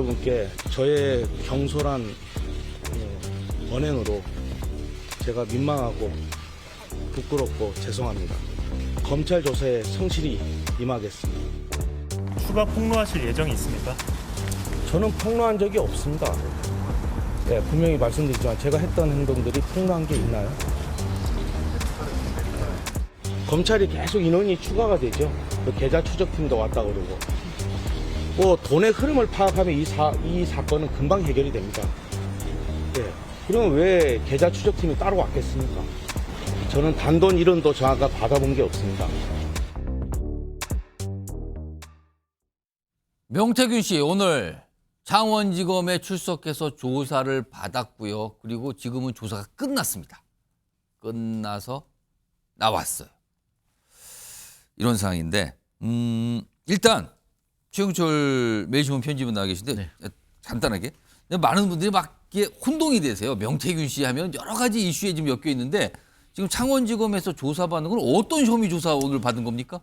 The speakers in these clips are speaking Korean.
여러분께 저의 경솔한 언행으로 제가 민망하고 부끄럽고 죄송합니다. 검찰 조사에 성실히 임하겠습니다. 추가 폭로하실 예정이 있습니까? 저는 폭로한 적이 없습니다. 네, 분명히 말씀드리지만 제가 했던 행동들이 폭로한 게 있나요? 검찰이 계속 인원이 추가가 되죠. 계좌 추적팀도 왔다 그러고. 뭐 돈의 흐름을 파악하면 이 사건은 금방 해결이 됩니다. 네. 그러면 왜 계좌 추적팀이 따로 왔겠습니까? 저는 단돈 1원도 저하가 받아본 게 없습니다. 명태균 씨 오늘 창원지검에 출석해서 조사를 받았고요. 그리고 지금은 조사가 끝났습니다. 끝나서 나왔어요. 이런 상황인데 일단 최영철 매일신문 편집은 나와 계신데 네. 간단하게 많은 분들이 막 이게 혼동이 되세요. 명태균 씨 하면 여러 가지 이슈에 지금 엮여 있는데 지금 창원지검에서 조사받는 건 어떤 혐의 조사 오늘 받은 겁니까?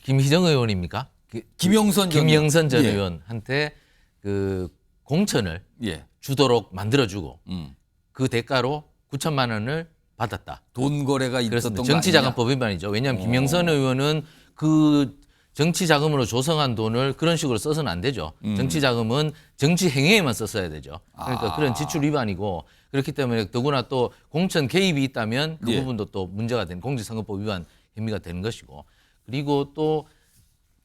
김희정 의원입니까? 김영선 전 김영선 전 예. 의원한테 그 공천을 예. 주도록 만들어주고 그 대가로 9천만 원을 받았다. 돈 거래가 있었던 그렇습니다. 거 아니냐? 정치자금법 위반이죠. 왜냐하면 김영선 의원은 그 정치자금으로 조성한 돈을 그런 식으로 써서는 안 되죠. 정치자금은 정치 행위에만 썼어야 되죠. 그러니까 그런 지출 위반이고 그렇기 때문에 더구나 또 공천 개입이 있다면 그 예. 부분도 또 문제가 되는 공직선거법 위반 혐의가 되는 것이고 그리고 또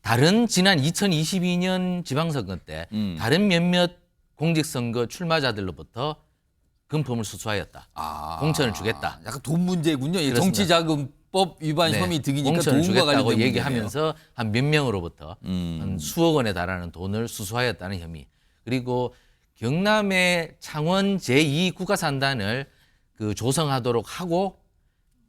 다른 지난 2022년 지방선거 때 다른 몇몇 공직선거 출마자들로부터 금품을 수수하였다. 공천을 주겠다. 약간 돈 문제군요. 이 그렇습니다. 정치자금법 위반 혐의 등이니까 공천을 돈과 관련된 주겠다고 얘기하면서 한 몇 명으로부터 한 수억 원에 달하는 돈을 수수하였다는 혐의. 그리고 경남의 창원 제2 국가산단을 그 조성하도록 하고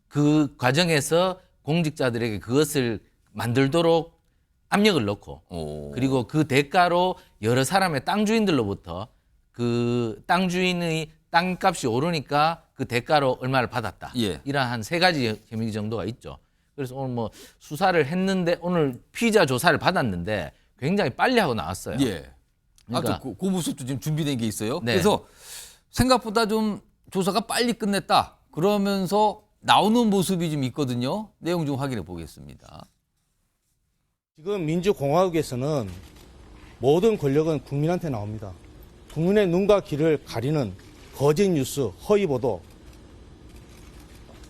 그 과정에서 공직자들에게 그것을 만들도록 압력을 넣고 그리고 그 대가로 여러 사람의 땅 주인들로부터 그 땅 주인의 땅값이 오르니까 그 대가로 얼마를 받았다. 예. 이러한 세 가지 혐의 정도가 있죠. 그래서 오늘 뭐 수사를 했는데 오늘 피의자 조사를 받았는데 굉장히 빨리 하고 나왔어요. 예. 그러니까 그 모습도 지금 준비된 게 있어요. 네. 그래서 생각보다 좀 조사가 빨리 끝냈다. 그러면서 나오는 모습이 좀 있거든요. 내용 좀 확인해 보겠습니다. 지금 민주공화국에서는 모든 권력은 국민한테 나옵니다. 국민의 눈과 귀를 가리는 거짓 뉴스, 허위 보도.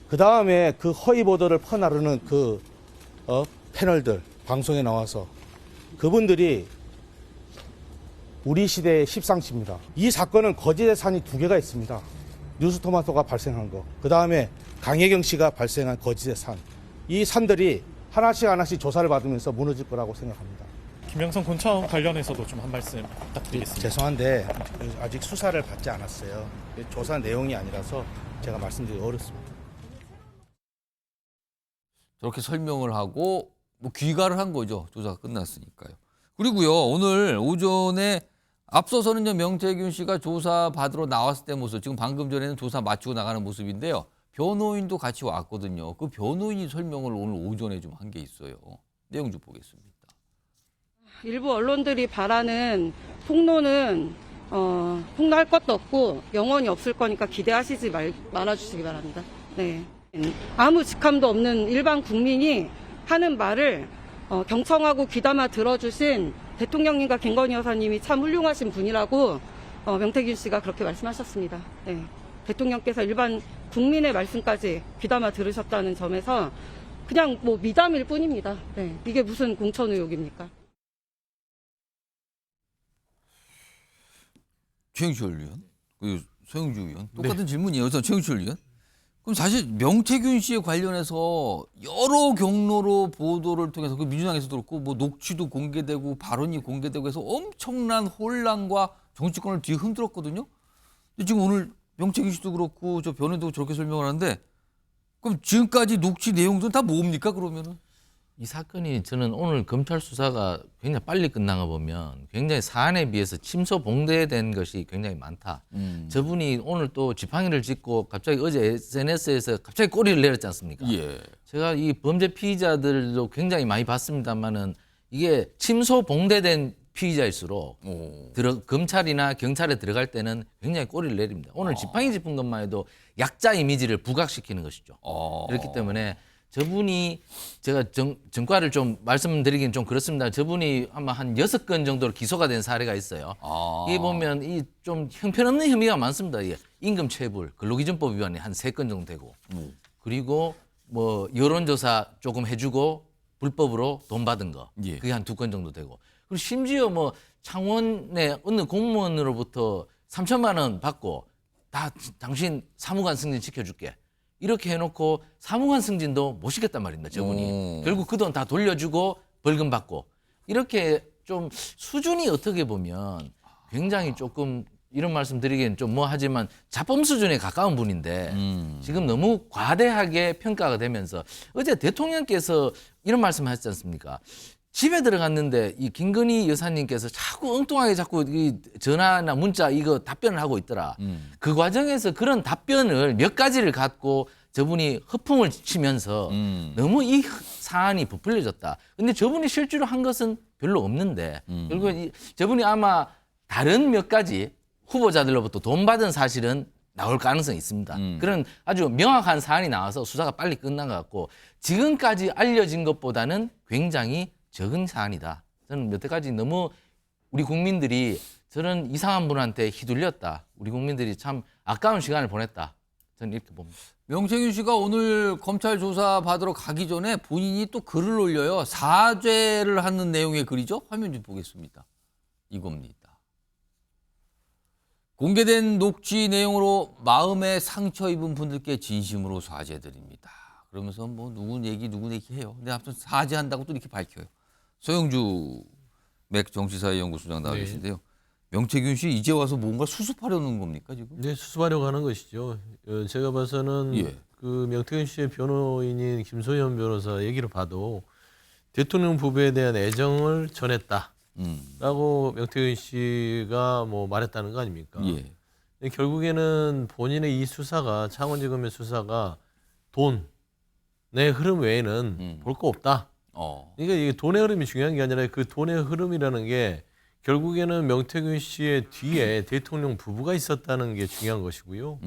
그 다음에 그 허위 보도를 퍼나르는 그 패널들 방송에 나와서 그분들이 우리 시대의 십상시입니다. 이 사건은 거짓의 산이 두 개가 있습니다. 뉴스토마토가 발생한 거, 그 다음에 강혜경 씨가 발생한 거짓의 산. 이 산들이 하나씩 조사를 받으면서 무너질 거라고 생각합니다. 김영선 공천 관련해서도 좀 한 말씀 부탁드리겠습니다. 죄송한데 아직 수사를 받지 않았어요. 조사 내용이 아니라서 제가 말씀드리기 어렵습니다. 저렇게 설명을 하고 뭐 귀가를 한 거죠. 조사가 끝났으니까요. 그리고요. 오늘 오전에 앞서서는 명태균 씨가 조사 받으러 나왔을 때 모습, 지금 방금 전에는 조사 마치고 나가는 모습인데요. 변호인도 같이 왔거든요. 그 변호인이 설명을 오늘 오전에 좀 한 게 있어요. 내용 좀 보겠습니다. 일부 언론들이 바라는 폭로는 폭로할 것도 없고 영원히 없을 거니까 기대하시지 말아주시기 바랍니다. 네. 아무 직함도 없는 일반 국민이 하는 말을 경청하고 귀담아 들어주신 대통령님과 김건희 여사님이 참 훌륭하신 분이라고 명태균 씨가 그렇게 말씀하셨습니다. 네. 대통령께서 일반 국민의 말씀까지 귀담아 들으셨다는 점에서 그냥 뭐 미담일 뿐입니다. 네. 이게 무슨 공천 의혹입니까? 최영철 의원, 소영주 의원 똑같은 질문이에요. 그래서 최영철 의원. 그럼 사실 명태균 씨에 관련해서 여러 경로로 보도를 통해서 그 민주당에서도 그렇고 뭐 녹취도 공개되고 발언이 공개되고 해서 엄청난 혼란과 정치권을 뒤흔들었거든요. 근데 지금 오늘 명태균 씨도 그렇고 저 변호인도 저렇게 설명을 하는데 그럼 지금까지 녹취 내용들은 다 뭡니까 그러면은? 이 사건이 저는 오늘 검찰 수사가 굉장히 빨리 끝난 거 보면 굉장히 사안에 비해서 침소봉대된 것이 굉장히 많다. 저분이 오늘 또 지팡이를 짚고 갑자기 어제 SNS에서 갑자기 꼬리를 내렸지 않습니까? 예. 제가 이 범죄 피의자들도 굉장히 많이 봤습니다만은 이게 침소봉대된 피의자일수록 검찰이나 경찰에 들어갈 때는 굉장히 꼬리를 내립니다. 오늘 지팡이 짚은 것만 해도 약자 이미지를 부각시키는 것이죠. 그렇기 때문에 저분이 제가 전과를 좀 말씀드리긴 좀 그렇습니다. 저분이 아마 한 6건 정도로 기소가 된 사례가 있어요. 이게 보면 이 좀 형편없는 혐의가 많습니다. 이게 임금체불, 근로기준법 위반이 한 3건 정도 되고 그리고 뭐 여론조사 조금 해주고 불법으로 돈 받은 거 예. 그게 한 2건 정도 되고 그리고 심지어 뭐 창원의 어느 공무원으로부터 3천만 원 받고 다 당신 사무관 승진 시켜줄게 이렇게 해놓고 사무관 승진도 못 시켰단 말입니다. 저분이 결국 그 돈 다 돌려주고 벌금 받고 이렇게 좀 수준이 어떻게 보면 굉장히 조금 이런 말씀 드리기엔 좀 뭐 하지만 자범 수준에 가까운 분인데 지금 너무 과대하게 평가가 되면서 어제 대통령께서 이런 말씀 하셨지 않습니까? 집에 들어갔는데 이 김건희 여사님께서 자꾸 엉뚱하게 자꾸 이 전화나 문자 이거 답변을 하고 있더라. 그 과정에서 그런 답변을 몇 가지를 갖고 저분이 허풍을 치면서 너무 이 사안이 부풀려졌다. 근데 저분이 실제로 한 것은 별로 없는데 결국에 저분이 아마 다른 몇 가지 후보자들로부터 돈 받은 사실은 나올 가능성이 있습니다. 그런 아주 명확한 사안이 나와서 수사가 빨리 끝난 것 같고 지금까지 알려진 것보다는 굉장히 적은 사안이다. 저는 여태까지 너무 우리 국민들이 저런 이상한 분한테 휘둘렸다. 우리 국민들이 참 아까운 시간을 보냈다. 저는 이렇게 봅니다. 명태균 씨가 오늘 검찰 조사 받으러 가기 전에 본인이 또 글을 올려요. 사죄를 하는 내용의 글이죠. 화면 좀 보겠습니다. 이겁니다. 공개된 녹취 내용으로 마음에 상처 입은 분들께 진심으로 사죄드립니다. 그러면서 뭐 누구 얘기 해요. 근데 아무튼 사죄한다고 또 이렇게 밝혀요. 소영주 맥 정치사회 연구소장 나와 계신데요. 명태균 씨 이제 와서 뭔가 수습하려는 겁니까 지금? 네, 수습하려고 하는 것이죠. 제가 봐서는 예. 그 명태균 씨의 변호인인 김소연 변호사 얘기를 봐도 대통령 부부에 대한 애정을 전했다라고 명태균 씨가 뭐 말했다는 거 아닙니까? 예. 근데 결국에는 본인의 이 수사가 창원지검의 수사가 돈의 흐름 외에는 볼 거 없다. 그러니까 이게 돈의 흐름이 중요한 게 아니라 그 돈의 흐름이라는 게 결국에는 명태균 씨의 뒤에 대통령 부부가 있었다는 게 중요한 것이고요.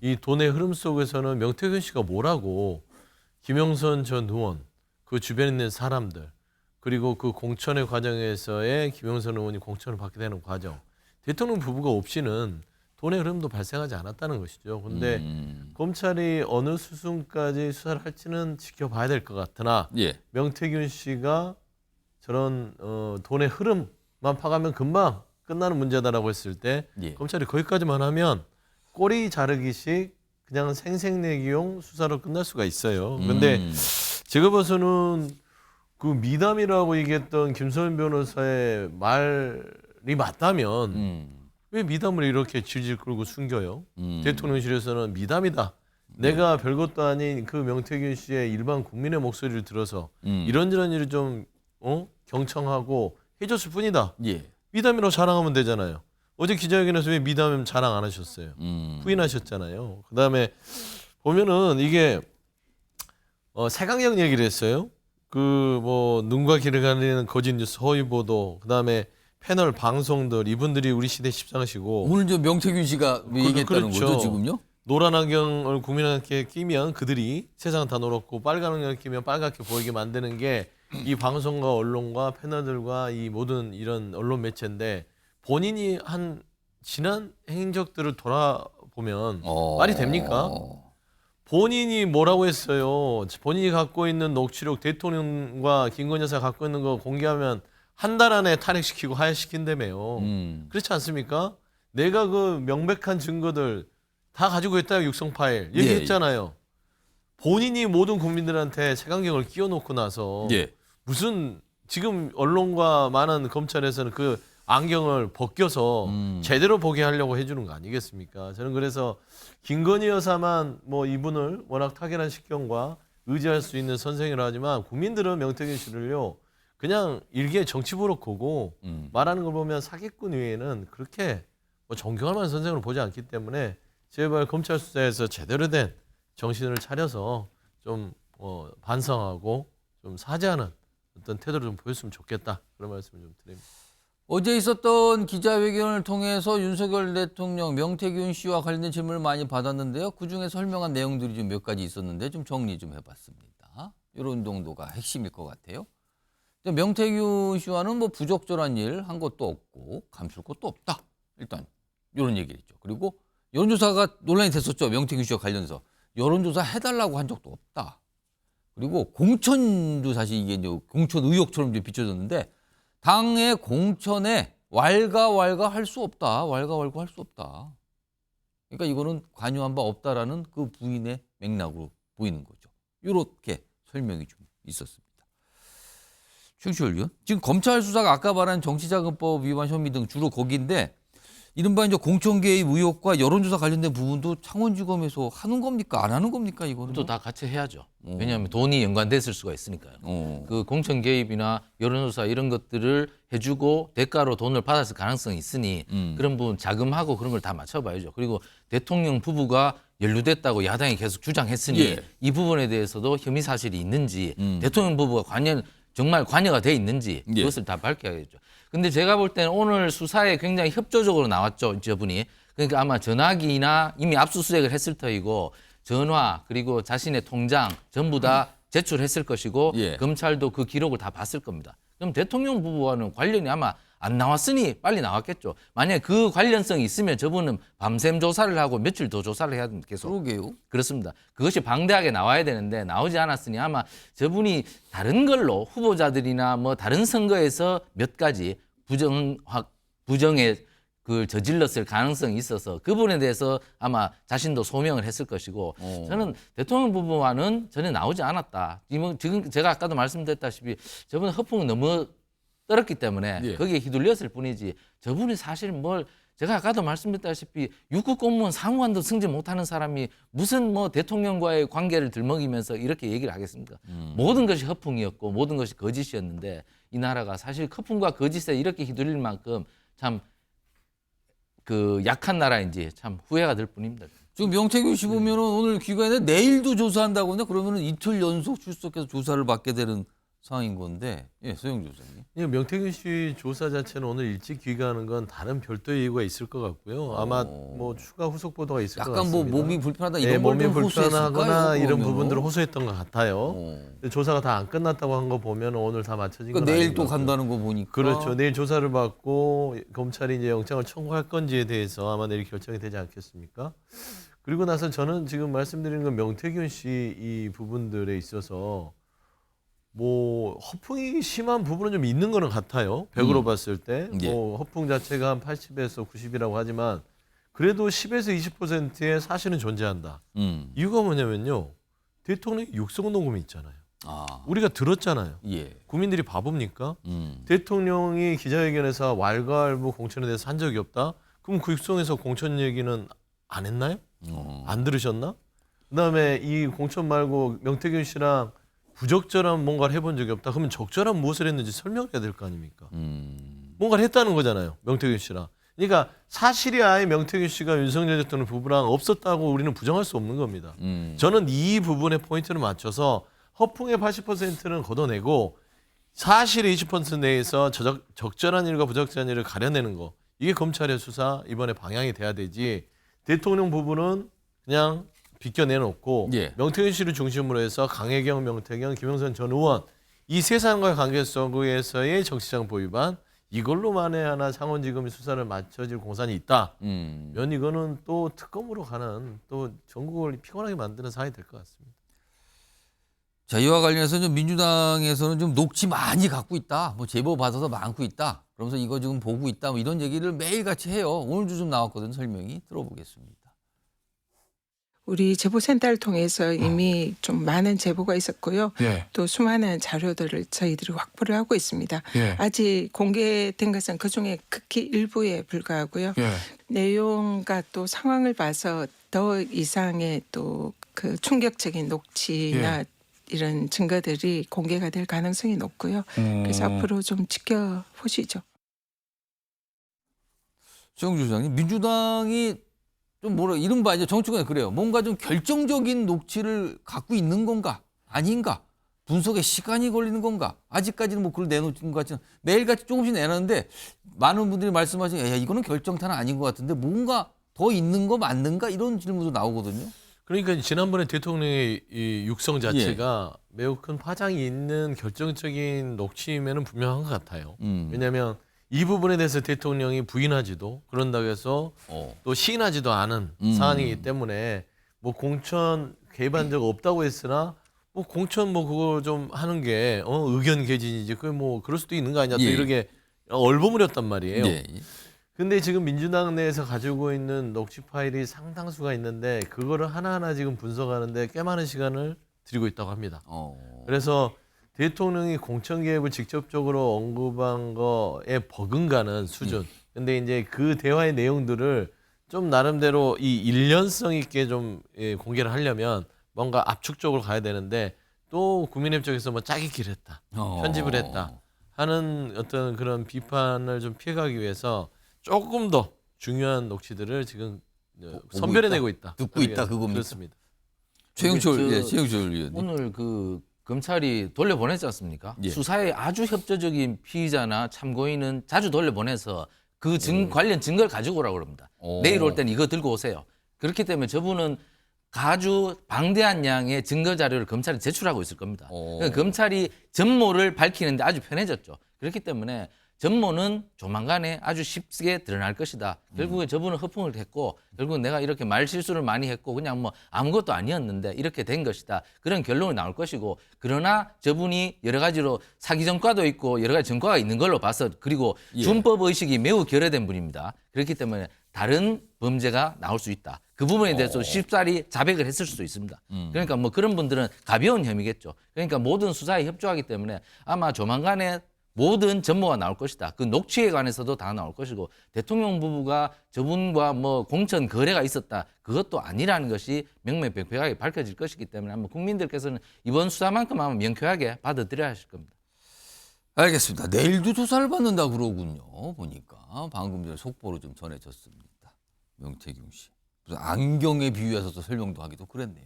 이 돈의 흐름 속에서는 명태균 씨가 뭐라고 김영선 전 의원, 그 주변에 있는 사람들, 그리고 그 공천의 과정에서의 김영선 의원이 공천을 받게 되는 과정, 대통령 부부가 없이는 돈의 흐름도 발생하지 않았다는 것이죠. 그런데 검찰이 어느 수순까지 수사를 할지는 지켜봐야 될 것 같으나 예. 명태균 씨가 저런 돈의 흐름만 파가면 금방 끝나는 문제다라고 했을 때 예. 검찰이 거기까지만 하면 꼬리 자르기식 그냥 생색내기용 수사로 끝날 수가 있어요. 그런데 제가 봐서는 그 미담이라고 얘기했던 김소연 변호사의 말이 맞다면 왜 미담을 이렇게 질질 끌고 숨겨요? 대통령실에서는 미담이다. 내가 별것도 아닌 그 명태균 씨의 일반 국민의 목소리를 들어서 이런저런 일을 좀 경청하고 해줬을 뿐이다. 예. 미담이라고 자랑하면 되잖아요. 어제 기자회견에서 왜 미담 자랑 안 하셨어요? 부인하셨잖아요. 그다음에 보면은 이게 세강령 얘기를 했어요. 그 뭐 눈과 귀를 가리는 거짓 뉴스, 허위 보도, 그다음에 패널 방송들 이분들이 우리 시대 십상시고 오늘 저 명태균 씨가 얘기했다는 그렇죠. 거죠 지금요? 노란 안경을 국민한테 끼면 그들이 세상은 다 노랗고 빨간 안경을 끼면 빨갛게 보이게 만드는 게 이 방송과 언론과 패널들과 이 모든 이런 언론 매체인데 본인이 한 지난 행적들을 돌아보면 말이 됩니까? 본인이 뭐라고 했어요? 본인이 갖고 있는 녹취록 대통령과 김건희 여사 갖고 있는 거 공개하면 한 달 안에 탄핵시키고 하야시킨다며요. 그렇지 않습니까? 내가 그 명백한 증거들 다 가지고 있다 육성 파일 얘기했잖아요. 본인이 모든 국민들한테 색안경을 끼워놓고 나서 예. 무슨 지금 언론과 많은 검찰에서는 그 안경을 벗겨서 제대로 보게 하려고 해주는 거 아니겠습니까? 저는 그래서 김건희 여사만 뭐 이분을 워낙 타결한 식견과 의지할 수 있는 선생이라 하지만 국민들은 명태균 씨를요 그냥 일개 정치부로 보고 말하는 걸 보면 사기꾼 외에는 그렇게 뭐 존경할 만한 선생으로 보지 않기 때문에 제발 검찰 수사에서 제대로 된 정신을 차려서 좀 반성하고 좀 사죄하는 어떤 태도를 좀 보였으면 좋겠다 그런 말씀을 좀 드립니다. 어제 있었던 기자회견을 통해서 윤석열 대통령 명태균 씨와 관련된 질문을 많이 받았는데요. 그중에 설명한 내용들이 좀 몇 가지 있었는데 좀 정리 좀 해봤습니다. 이런 정도가 핵심일 것 같아요. 명태균 씨와는 뭐 부적절한 일 한 것도 없고 감출 것도 없다. 일단 이런 얘기를 했죠. 그리고 여론조사가 논란이 됐었죠. 명태균 씨와 관련해서. 여론조사 해달라고 한 적도 없다. 그리고 공천도 사실 이게 이제 공천 의혹처럼 좀 비춰졌는데 당의 공천에 왈가왈가 할 수 없다. 왈가왈가 할 수 없다. 그러니까 이거는 관여한 바 없다라는 그 부인의 맥락으로 보이는 거죠. 이렇게 설명이 좀 있었습니다. 최영철 의원, 지금 검찰 수사가 아까 말한 정치자금법 위반 혐의 등 주로 거기인데 이른바 이제 공천 개입 의혹과 여론조사 관련된 부분도 창원지검에서 하는 겁니까? 안 하는 겁니까? 이거는 또 다 같이 해야죠. 왜냐하면 돈이 연관됐을 수가 있으니까요. 그 공천 개입이나 여론조사 이런 것들을 해주고 대가로 돈을 받았을 가능성이 있으니 그런 부분 자금하고 그런 걸 다 맞춰봐야죠. 그리고 대통령 부부가 연루됐다고 야당이 계속 주장했으니 예. 이 부분에 대해서도 혐의 사실이 있는지 대통령 부부가 정말 관여가 돼 있는지 예. 그것을 다 밝혀야겠죠. 근데 제가 볼 때는 오늘 수사에 굉장히 협조적으로 나왔죠, 저분이. 그러니까 아마 전화기나 이미 압수수색을 했을 터이고 전화 그리고 자신의 통장 전부 다 제출했을 것이고 예. 검찰도 그 기록을 다 봤을 겁니다. 그럼 대통령 부부와는 관련이 아마 안 나왔으니 빨리 나왔겠죠. 만약에 그 관련성이 있으면 저분은 밤샘 조사를 하고 며칠 더 조사를 해야 됩니다. 계속. 그러게요. 그렇습니다. 그것이 방대하게 나와야 되는데 나오지 않았으니 아마 저분이 다른 걸로 후보자들이나 뭐 다른 선거에서 몇 가지 부정에 그 저질렀을 가능성이 있어서 그분에 대해서 아마 자신도 소명을 했을 것이고 저는 대통령 부부와는 전혀 나오지 않았다. 지금 제가 아까도 말씀드렸다시피 저분은 허풍이 너무 떨었기 때문에 예. 거기에 휘둘렸을 뿐이지 저분이 사실 제가 아까도 말씀드렸다시피 육급 공무원 사무관도 승진 못하는 사람이 무슨 뭐 대통령과의 관계를 들먹이면서 이렇게 얘기를 하겠습니까? 모든 것이 허풍이었고 모든 것이 거짓이었는데 이 나라가 사실 허풍과 거짓에 이렇게 휘둘릴 만큼 참 그 약한 나라인지 참 후회가 될 뿐입니다. 지금 명태균 씨 보면은 오늘 귀가했는데 내일도 조사한다고 하는데 그러면은 이틀 연속 출석해서 조사를 받게 되는 상황인 건데, 예, 소영 조사님. 예, 명태균 씨 조사 자체는 오늘 일찍 귀가하는 건 다른 별도의 이유가 있을 것 같고요. 아마 뭐 추가 후속 보도가 있을 것 약간 뭐 같습니다. 몸이 불편하다 예, 이런 걸 몸이 좀 호소했을까? 불편하거나 이거 이런 보면은? 부분들을 호소했던 것 같아요. 근데 조사가 다 안 끝났다고 한 거 보면 오늘 다 맞춰진 건 그러니까 내일 아닌 또 것 같고요. 간다는 거 보니까. 그렇죠. 내일 조사를 받고 검찰이 이제 영장을 청구할 건지에 대해서 아마 내일 결정이 되지 않겠습니까? 그리고 나서 저는 지금 말씀드리는 건 명태균 씨 이 부분들에 있어서 뭐 허풍이 심한 부분은 좀 있는 거는 같아요. 100으로 봤을 때. 예. 뭐 허풍 자체가 한 80에서 90이라고 하지만 그래도 10에서 20%의 사실은 존재한다. 이유가 뭐냐면요. 대통령이 육성 녹음이 있잖아요. 아, 우리가 들었잖아요. 예. 국민들이 바보입니까? 대통령이 기자회견에서 왈가왈부 공천에 대해서 한 적이 없다? 그럼 그 육성에서 공천 얘기는 안 했나요? 안 들으셨나? 그다음에 이 공천 말고 명태균 씨랑 부적절한 뭔가를 해본 적이 없다. 그러면 적절한 무엇을 했는지 설명해야 될 거 아닙니까? 뭔가를 했다는 거잖아요. 명태균 씨랑. 그러니까 사실이 아예 명태균 씨가 윤석열 대통령 부부랑 없었다고 우리는 부정할 수 없는 겁니다. 저는 이 부분에 포인트를 맞춰서 허풍의 80%는 걷어내고 사실의 20% 내에서 적절한 일과 부적절한 일을 가려내는 거. 이게 검찰의 수사 이번에 방향이 돼야 되지. 대통령 부부는 그냥 비껴내놓고 예. 명태균 씨를 중심으로 해서 강혜경, 명태경, 김영선 전 의원 이 세 사람과의 관계 속에서의 정치자금법 위반 이걸로만에 하나 창원지검이 수사를 맞춰질 공산이 있다. 면 이거는 또 특검으로 가는 또 전국을 피곤하게 만드는 상황이 될 것 같습니다. 자, 이와 관련해서 좀 민주당에서는 좀 녹취 많이 갖고 있다. 뭐 제보 받아서 많고 있다. 그러면서 이거 지금 보고 있다. 뭐 이런 얘기를 매일같이 해요. 오늘도 좀 나왔거든 설명이. 들어보겠습니다. 우리 제보센터를 통해서 이미 좀 많은 제보가 있었고요. 예. 또 수많은 자료들을 저희들이 확보를 하고 있습니다. 예. 아직 공개된 것은 그중에 극히 일부에 불과하고요. 예. 내용과 또 상황을 봐서 더 이상의 또 그 충격적인 녹취나 이런 증거들이 공개가 될 가능성이 높고요. 그래서 앞으로 좀 지켜보시죠. 최영주 소장님, 민주당이 좀 이른바 이제 정치권에 그래요. 뭔가 좀 결정적인 녹취를 갖고 있는 건가? 아닌가? 분석에 시간이 걸리는 건가? 아직까지는 뭐 그걸 내놓은 것 같지는 매일같이 조금씩 내놨는데 많은 분들이 말씀하시는 야 이거는 결정타는 아닌 것 같은데 뭔가 더 있는 거 맞는가 이런 질문도 나오거든요. 그러니까 지난번에 대통령의 이 육성 자체가 매우 큰 파장이 있는 결정적인 녹취임에는 분명한 것 같아요. 왜냐하면 이 부분에 대해서 대통령이 부인하지도 그런다고 해서 또 시인하지도 않은 사안이기 때문에 뭐 공천 개입한 적 없다고 했으나 뭐 공천 뭐 그거 좀 하는 게 의견 개진이지 그 뭐 그럴 수도 있는 거 아니냐 또 예. 이렇게 얼버무렸단 말이에요. 예. 근데 지금 민주당 내에서 가지고 있는 녹취 파일이 상당수가 있는데 그거를 하나하나 지금 분석하는데 꽤 많은 시간을 들이고 있다고 합니다. 그래서 대통령이 공천 개입을 직접적으로 언급한 거에 버금가는 수준. 근데 이제 그 대화의 내용들을 좀 나름대로 이 일련성 있게 좀 공개를 하려면 뭔가 압축적으로 가야 되는데 또 국민의힘 쪽에서 뭐 짜깁기를 했다, 편집을 했다 하는 어떤 그런 비판을 좀 피해가기 위해서 조금 더 중요한 녹취들을 지금 선별해내고 있다. 듣고 있다 그겁니까? 그렇습니다. 최영철 의원님. 오늘 그 검찰이 돌려보냈지 않습니까? 예. 수사에 아주 협조적인 피의자나 참고인은 자주 돌려보내서 그 관련 증거를 가지고 오라고 그럽니다. 내일 올 때는 이거 들고 오세요. 그렇기 때문에 저분은 아주 방대한 양의 증거 자료를 검찰에 제출하고 있을 겁니다. 그러니까 검찰이 전모를 밝히는데 아주 편해졌죠. 그렇기 때문에 전모는 조만간에 아주 쉽게 드러날 것이다. 결국에 저분은 허풍을 했고 결국은 내가 이렇게 말 실수를 많이 했고 그냥 뭐 아무것도 아니었는데 이렇게 된 것이다. 그런 결론이 나올 것이고 그러나 저분이 여러 가지로 사기 전과도 있고 여러 가지 전과가 있는 걸로 봐서 그리고 준법 의식이 매우 결여된 분입니다. 그렇기 때문에 다른 범죄가 나올 수 있다. 그 부분에 대해서 쉽사리 자백을 했을 수도 있습니다. 그러니까 뭐 그런 분들은 가벼운 혐의겠죠. 그러니까 모든 수사에 협조하기 때문에 아마 조만간에 모든 전모가 나올 것이다. 그 녹취에 관해서도 다 나올 것이고 대통령 부부가 저분과 뭐 공천 거래가 있었다. 그것도 아니라는 것이 명명백백하게 밝혀질 것이기 때문에 아마 국민들께서는 이번 수사만큼 아마 명쾌하게 받아들여야 하실 겁니다. 알겠습니다. 내일도 조사를 받는다 그러군요. 보니까 방금 전에 속보로 좀 전해졌습니다. 명태균 씨. 무슨 안경에 비유해서 설명도 하기도 그랬네요.